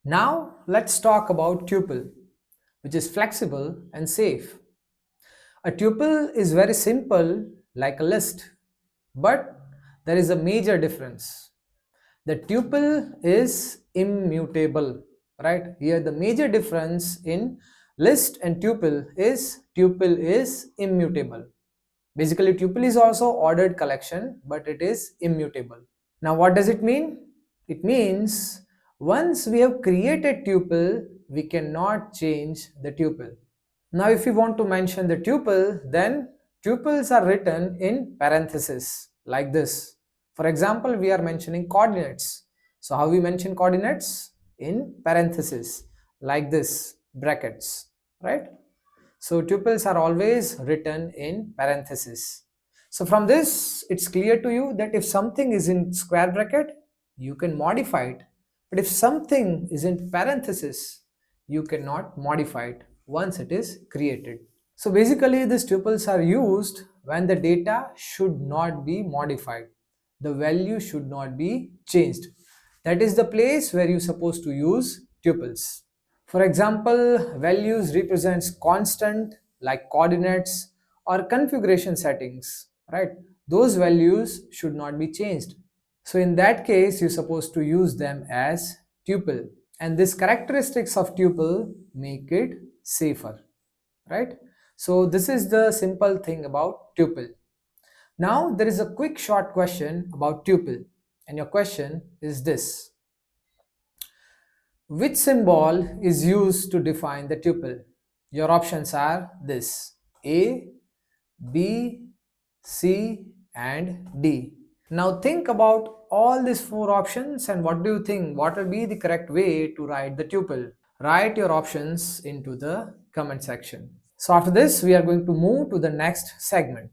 Now let's talk about tuple, which is flexible and safe. A tuple is very simple like a list, but there is a major difference. The tuple is immutable, right? Here the major difference in list and tuple is immutable. Basically tuple is also ordered collection, but it is immutable. Now what does it mean? It means once we have created tuple, we cannot change the tuple. Now if we want to mention the tuple, then tuples are written in parentheses like this. For example, we are mentioning coordinates. So how we mention coordinates? In parentheses like this, brackets, right? So tuples are always written in parentheses. So from this, it's clear to you that if something is in square bracket, you can modify it. But if something is in parenthesis, you cannot modify it once it is created. So basically these tuples are used when the data should not be modified. The value should not be changed. That is the place where you're supposed to use tuples. For example, values represents constant like coordinates or configuration settings, right? Those values should not be changed. So in that case, you're supposed to use them as tuple. And these characteristics of tuple make it safer, right? So this is the simple thing about tuple. Now there is a quick short question about tuple. And your question is this: which symbol is used to define the tuple? Your options are this: A, B, C, and D. Now think about all these four options and what do you think? What will be the correct way to write the tuple? Write your options into the comment section. So after this, we are going to move to the next segment.